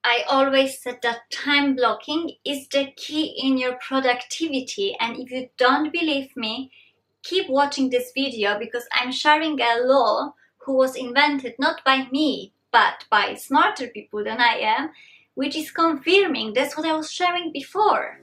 I always said that time blocking is the key in your productivity, and if you don't believe me, keep watching this video because I'm sharing a law who was invented not by me but by smarter people than I am, which is confirming that's what I was sharing before.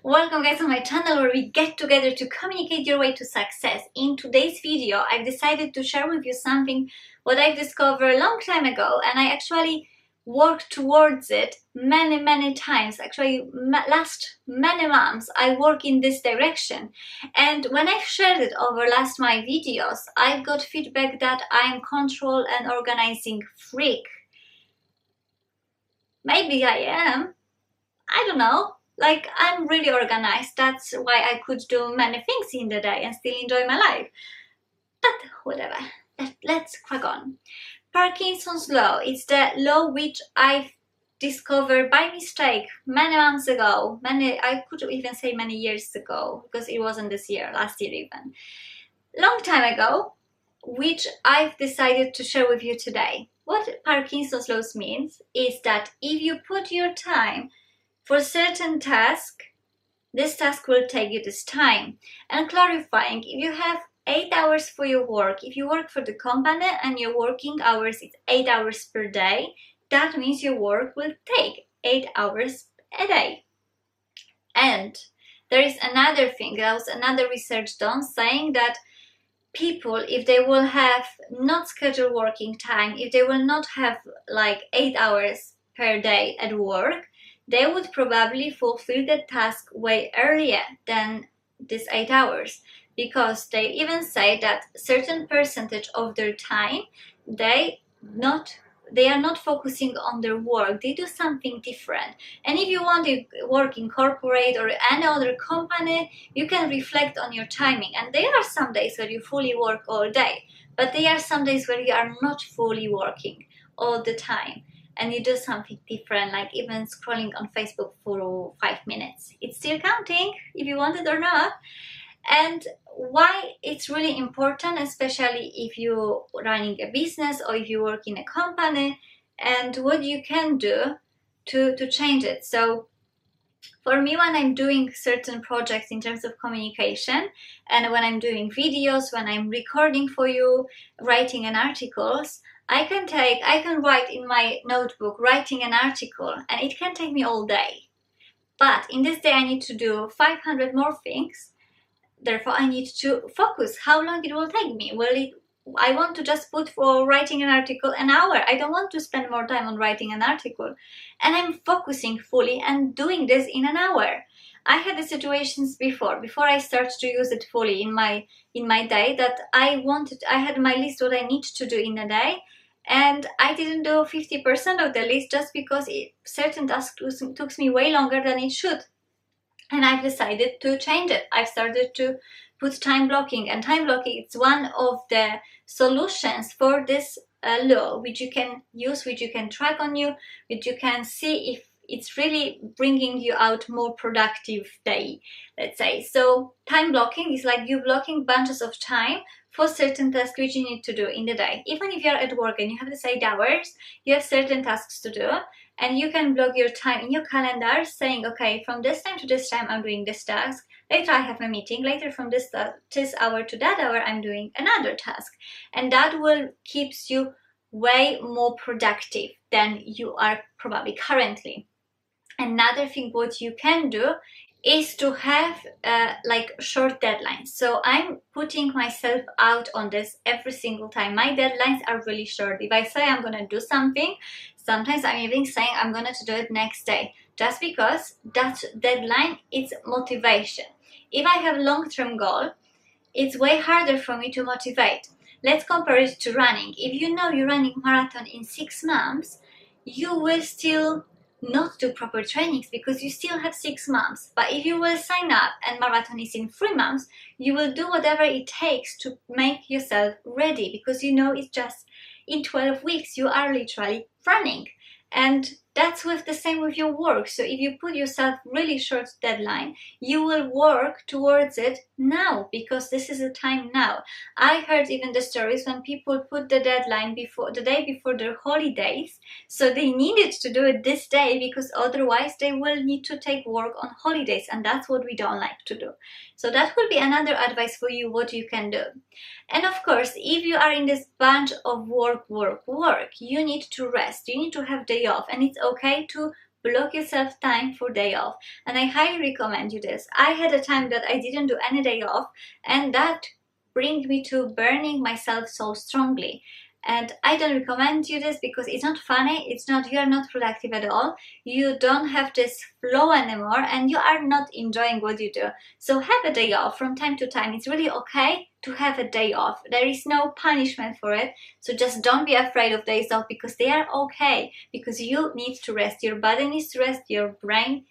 Welcome guys on my channel where we get together to communicate your way to success. In today's video I've decided to share with you something what I've discovered a long time ago, and I actually worked towards it many times. Actually last many months I work in this direction, and when I've shared it over last my videos I got feedback that I'm control and organizing freak. Maybe I am, I don't know. Like, I'm really organized, that's why I could do many things in the day and still enjoy my life. But whatever, let's crack on. Parkinson's law is the law which I've discovered by mistake many months ago. I could even say many years ago, because it wasn't this year, last year even. Long time ago, which I've decided to share with you today. What Parkinson's law means is that if you put your time for a certain task, this task will take you this time. And clarifying, if you have 8 hours for your work, if you work for the company and your working hours is 8 hours per day, that means your work will take 8 hours a day. And there is another thing, there was another research done saying that people, if they will have not scheduled working time, if they will not have like 8 hours per day at work, they would probably fulfill the task way earlier than these 8 hours, because they even say that certain percentage of their time they are not focusing on their work, they do something different. And if you want to work in corporate or any other company, you can reflect on your timing, and there are some days where you fully work all day, but there are some days where you are not fully working all the time and you do something different, like even scrolling on Facebook for 5 minutes. It's still counting if you want it or not. And why it's really important, especially if you're running a business or if you work in a company, and what you can do to change it. So for me, when I'm doing certain projects in terms of communication, and when I'm doing videos, when I'm recording for you, writing an articles, I can write in my notebook, writing an article, and it can take me all day. But in this day I need to do 500 more things, therefore I need to focus how long it will take me. I want to just put for writing an article an hour. I don't want to spend more time on writing an article. And I'm focusing fully and doing this in an hour. I had the situations before I started to use it fully in my day, that I had my list what I need to do in a day, and I didn't do 50% of the list just because certain tasks took me way longer than it should. And I've decided to change it. I've started to put time blocking, and time blocking is one of the solutions for this law, which you can use, which you can track on you, which you can see if it's really bringing you out more productive day, let's say. So time blocking is like you blocking bunches of time for certain tasks which you need to do in the day. Even if you're at work and you have the 8 hours, you have certain tasks to do, and you can block your time in your calendar saying, okay, from this time to this time I'm doing this task, later I have a meeting, later from this hour to that hour I'm doing another task. And that will keeps you way more productive than you are probably currently. Another thing what you can do is to have like short deadlines. So I'm putting myself out on this every single time. My deadlines are really short. If I say I'm gonna do something, sometimes I'm even saying I'm gonna do it next day, just because that deadline is motivation. If I have long-term goal, it's way harder for me to motivate. Let's compare it to running. If you know you're running marathon in 6 months, you will still not do proper trainings because you still have 6 months. But if you will sign up and marathon is in 3 months, you will do whatever it takes to make yourself ready, because you know it's just in 12 weeks you are literally running. And That's with the same with your work. So if you put yourself really short deadline, you will work towards it now, because this is the time now. I heard even the stories when people put the deadline before the day before their holidays, so they needed to do it this day because otherwise they will need to take work on holidays, and that's what we don't like to do. So that will be another advice for you, what you can do. And of course, if you are in this bunch of work, you need to rest, you need to have day off, and it's okay to block yourself time for day off. And I highly recommend you this. I had a time that I didn't do any day off, and that brings me to burning myself so strongly. And I don't recommend you this because it's not funny, you are not productive at all, you don't have this flow anymore, and you are not enjoying what you do. So have a day off from time to time. It's really okay to have a day off. There is no punishment for it. So just don't be afraid of days off, because they are okay, because you need to rest. Your body needs to rest, your brain